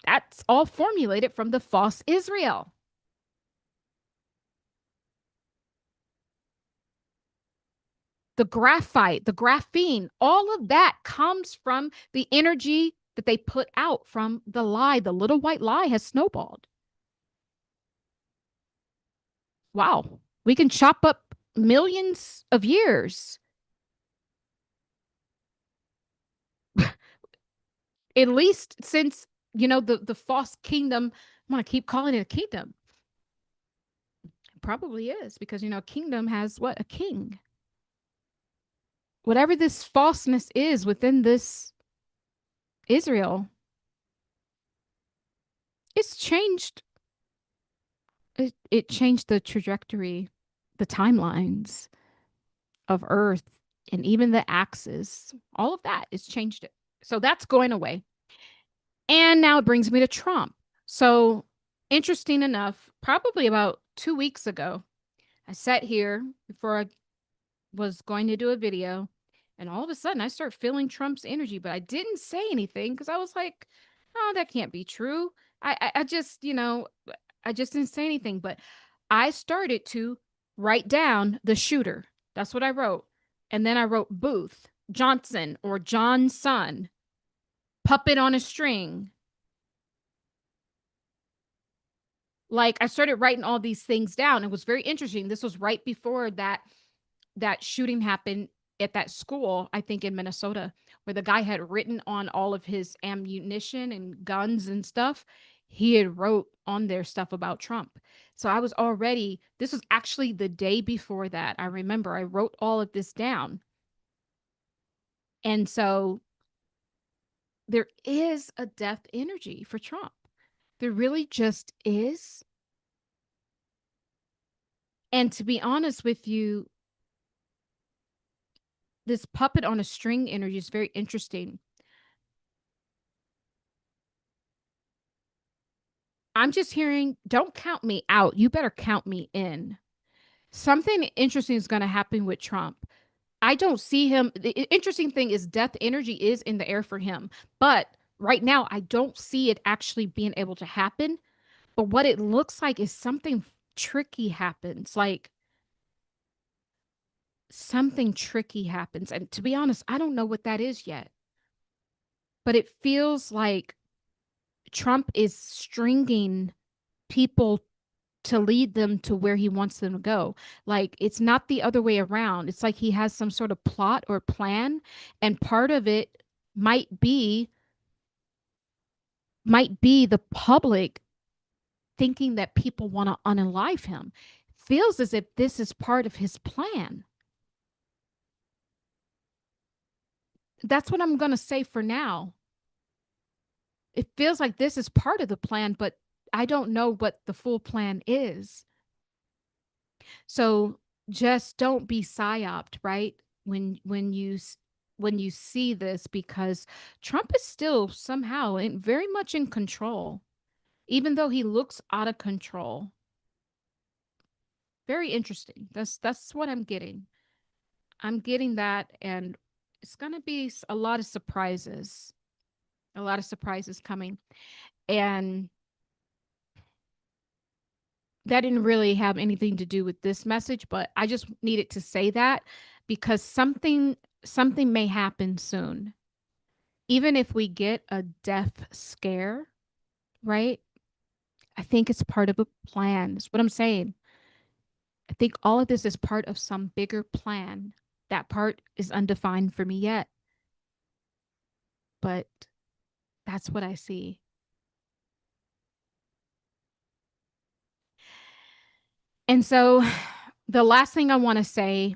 That's all formulated from the false Israel. The graphite, the graphene, all of that comes from the energy that they put out from the lie. The little white lie has snowballed. Wow. We can chop up millions of years. At least since, the false kingdom, I want to keep calling it a kingdom. It probably is because, kingdom has what? A king. Whatever this falseness is within this Israel, it's changed. It changed the trajectory, the timelines of Earth, and even the axis. All of that has changed it. So that's going away. And now it brings me to Trump. So interesting enough, probably about 2 weeks ago, I sat here before I was going to do a video, and all of a sudden I start feeling Trump's energy, but I didn't say anything because I was like, oh, that can't be true. I just, I just didn't say anything, but I started to write down the shooter. That's what I wrote. And then I wrote Booth, Johnson, or John's son, puppet on a string. Like, I started writing all these things down. It was very interesting. This was right before that shooting happened at that school, I think in Minnesota, where the guy had written on all of his ammunition and guns and stuff. he had wrote on their stuff about Trump. So I was already, this was actually the day before that. I remember I wrote all of this down. And so there is a death energy for Trump. There really just is. And to be honest with you, this puppet on a string energy is very interesting. I'm just hearing, don't count me out. You better count me in. Something interesting is going to happen with Trump. I don't see him. The interesting thing is death energy is in the air for him. But right now, I don't see it actually being able to happen. But what it looks like is something tricky happens. Like something tricky happens. And to be honest, I don't know what that is yet. But it feels like Trump is stringing people to lead them to where he wants them to go. Like it's not the other way around. It's like he has some sort of plot or plan, and part of it might be the public thinking that people want to unalive him. Feels as if this is part of his plan. That's what I'm going to say for now. It feels like this is part of the plan, but I don't know what the full plan is. So just don't be psyoped, right? When you see this, because Trump is still somehow very much in control, even though he looks out of control. Very interesting. That's what I'm getting. I'm getting that, and it's gonna be a lot of surprises. A lot of surprises coming. And that didn't really have anything to do with this message, but I just needed to say that because something may happen soon. Even if we get a death scare, right? I think it's part of a plan. That's what I'm saying. I think all of this is part of some bigger plan. That part is undefined for me yet, but that's what I see. And so the last thing I want to say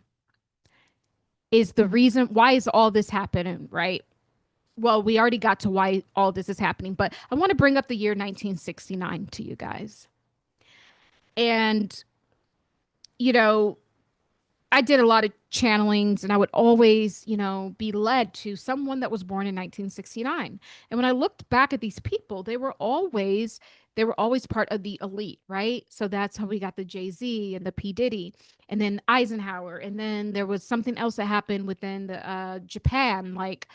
is the reason why is all this happening, right? Well, we already got to why all this is happening, but I want to bring up the year 1969 to you guys. And, you know, I did a lot of channelings and I would always, be led to someone that was born in 1969. And when I looked back at these people, they were always part of the elite, right? So that's how we got the Jay-Z and the P. Diddy and then Eisenhower. And then there was something else that happened within the Japan, like,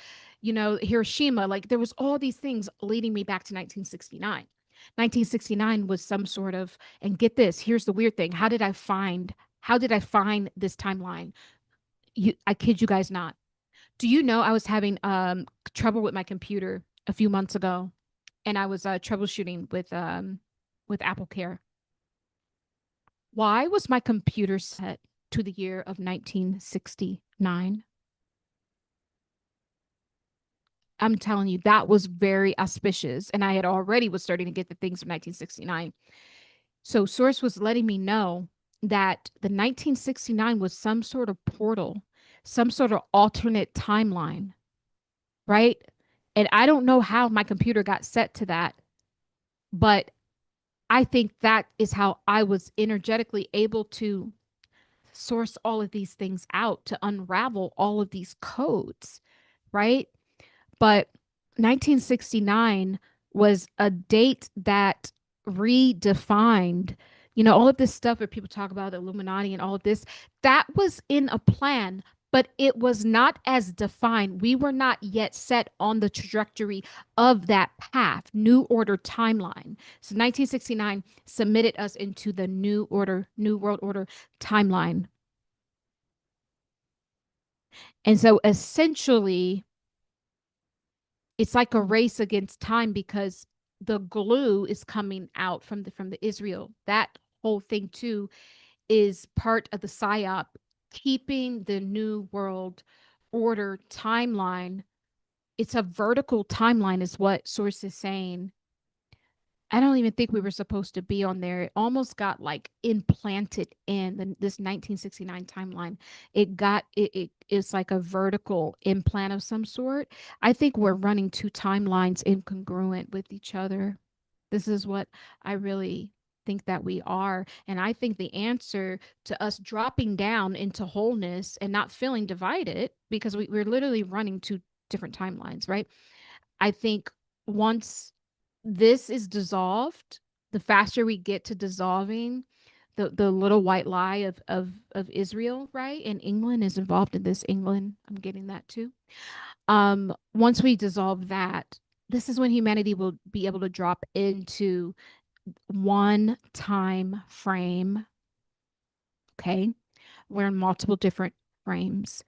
Hiroshima. Like there was all these things leading me back to 1969. 1969 was some sort of, and get this, here's the weird thing. How did I find this timeline? I kid you guys not. Do you know I was having trouble with my computer a few months ago, and I was troubleshooting with Apple Care. Why was my computer set to the year of 1969? I'm telling you, that was very auspicious, and I had already was starting to get the things from 1969. So Source was letting me know that the 1969 was some sort of portal, some sort of alternate timeline, right? And I don't know how my computer got set to that, but I think that is how I was energetically able to source all of these things out, to unravel all of these codes, right? But 1969 was a date that redefined, all of this stuff that people talk about, the Illuminati and all of this, that was in a plan, but it was not as defined. We were not yet set on the trajectory of that path, New Order timeline. So 1969 submitted us into the New Order, New World Order timeline. And so essentially, it's like a race against time because the glue is coming out from the Israel. That whole thing too is part of the psyop, keeping the new world order timeline. It's a vertical timeline, is what Source is saying. I don't even think we were supposed to be on there. It almost got like implanted in this 1969 timeline. It's like a vertical implant of some sort. I think we're running two timelines incongruent with each other. This is what I really think that we are. And I think the answer to us dropping down into wholeness and not feeling divided, because we're literally running two different timelines, right? I think once this is dissolved, the faster we get to dissolving the little white lie of Israel, right? And England is involved in this. England, I'm getting that too. Once we dissolve that, this is when humanity will be able to drop into one time frame. Okay. We're in multiple different frames.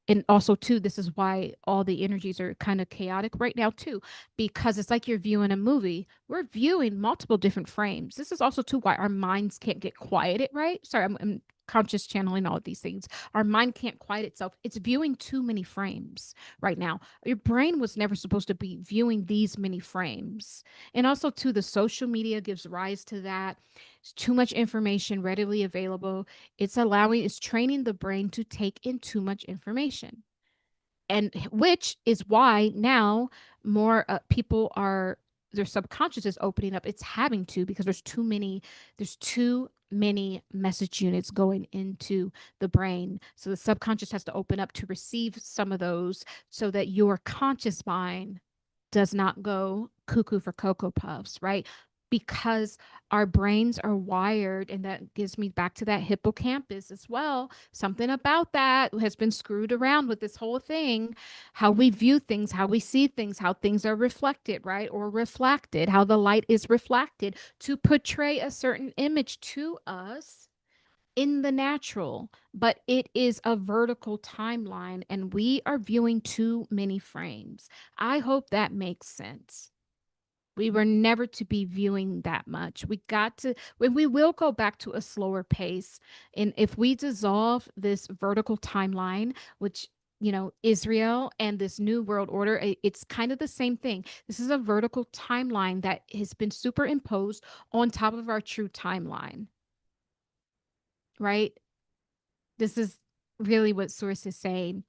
And also too, this is why all the energies are kind of chaotic right now too, because it's like you're viewing a movie. We're viewing multiple different frames. This is also too why our minds can't get quieted, right? Sorry, I'm conscious channeling all of these things. Our mind can't quiet itself. It's viewing too many frames right now. Your brain was never supposed to be viewing these many frames. And also too, the social media gives rise to that. It's too much information readily available. It's training the brain to take in too much information. And which is why now more people are, their subconscious is opening up. It's having to, because there's too many message units going into the brain. So the subconscious has to open up to receive some of those so that your conscious mind does not go cuckoo for Cocoa Puffs, right? Because our brains are wired, and that gives me back to that hippocampus as well. Something about that has been screwed around with this whole thing. How we view things, how we see things, how things are reflected, right? Or reflected, how the light is reflected to portray a certain image to us in the natural, but it is a vertical timeline and we are viewing too many frames. I hope that makes sense. We were never to be viewing that much. We got to, when we will go back to a slower pace. And if we dissolve this vertical timeline, which, Israel and this new world order, it's kind of the same thing. This is a vertical timeline that has been superimposed on top of our true timeline, right? This is really what Source is saying.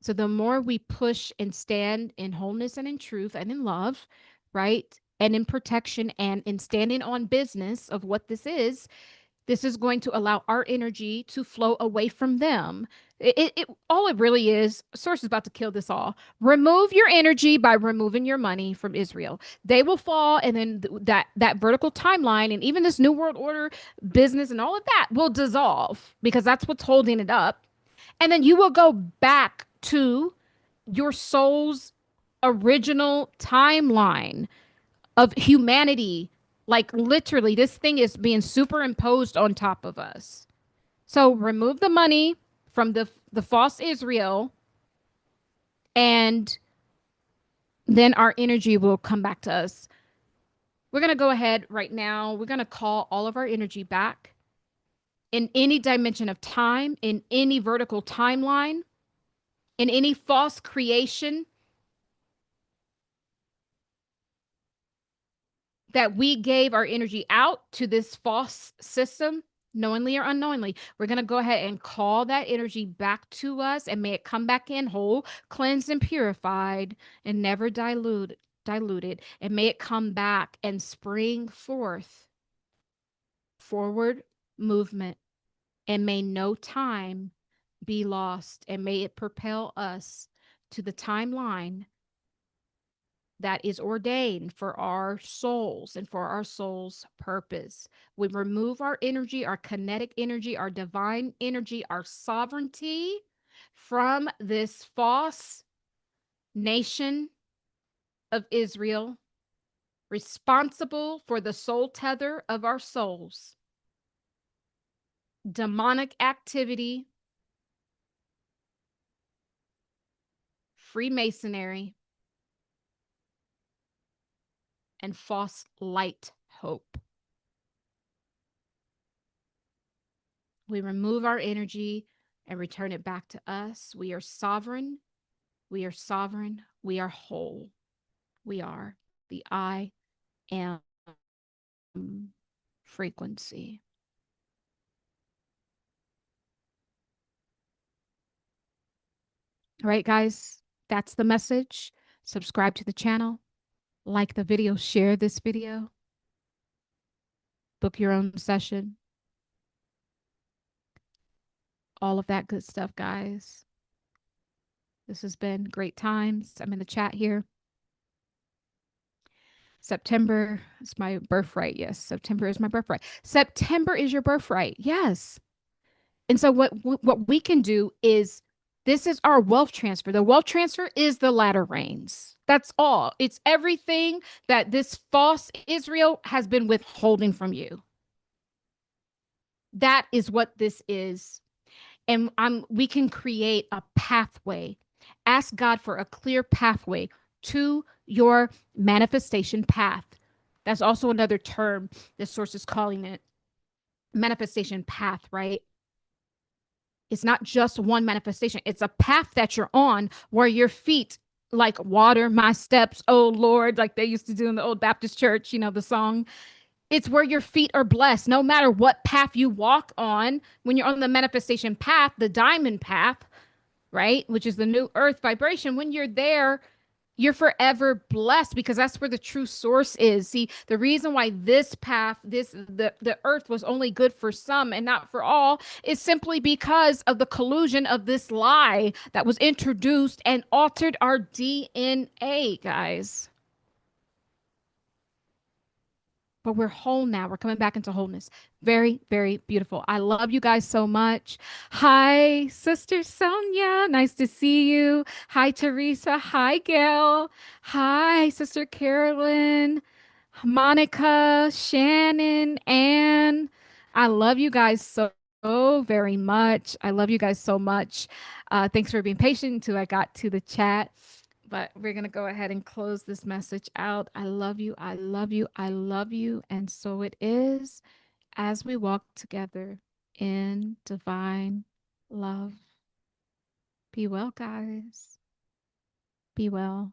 So the more we push and stand in wholeness and in truth and in love, right? And in protection and in standing on business of what this is going to allow our energy to flow away from them. All it really is, Source is about to kill this all. Remove your energy by removing your money from Israel. They will fall, and then that vertical timeline and even this new world order business and all of that will dissolve because that's what's holding it up. And then you will go back to your soul's original timeline of humanity. Like literally, this thing is being superimposed on top of us. So remove the money from the false Israel, and then our energy will come back to us. We're gonna go ahead right now. We're gonna call all of our energy back in any dimension of time, in any vertical timeline, in any false creation that we gave our energy out to this false system, knowingly or unknowingly. We're going to go ahead and call that energy back to us, and may it come back in whole, cleansed, and purified, and never diluted. And may it come back and spring forth forward movement. And may no time be lost. And may it propel us to the timeline that is ordained for our souls and for our soul's purpose. We remove our energy, our kinetic energy, our divine energy, our sovereignty from this false nation of Israel, responsible for the soul tether of our souls, demonic activity, Freemasonry, and false light hope. We remove our energy and return it back to us. We are sovereign. We are sovereign. We are whole. We are the I am. frequency. All right, guys, that's the message. Subscribe to the channel, like the video, share this video, book your own session, all of that good stuff, guys. This has been great times. I'm in the chat here. September is my birthright. Yes, September is my birthright. September is your birthright. Yes. And so what we can do is this is our wealth transfer. The wealth transfer is the latter rains. That's all. It's everything that this false Israel has been withholding from you. That is what this is. And we can create a pathway. Ask God for a clear pathway to your manifestation path. That's also another term the source is calling it, manifestation path, right? It's not just one manifestation. It's a path that you're on where your feet like water my steps, oh Lord, like they used to do in the old Baptist church, the song. It's where your feet are blessed. No matter what path you walk on, when you're on the manifestation path, the diamond path, right? Which is the new earth vibration. When you're there, you're forever blessed because that's where the true source is. See, the reason why this path, the earth was only good for some and not for all is simply because of the collusion of this lie that was introduced and altered our DNA, guys. But we're whole now. We're coming back into wholeness. Very, very beautiful. I love you guys so much. Hi, Sister Sonia. Nice to see you. Hi, Teresa. Hi, Gail. Hi, Sister Carolyn. Monica, Shannon, Anne. I love you guys so very much. I love you guys so much. Thanks for being patient until I got to the chat. But we're going to go ahead and close this message out. I love you. I love you. I love you. And so it is as we walk together in divine love. Be well, guys. Be well.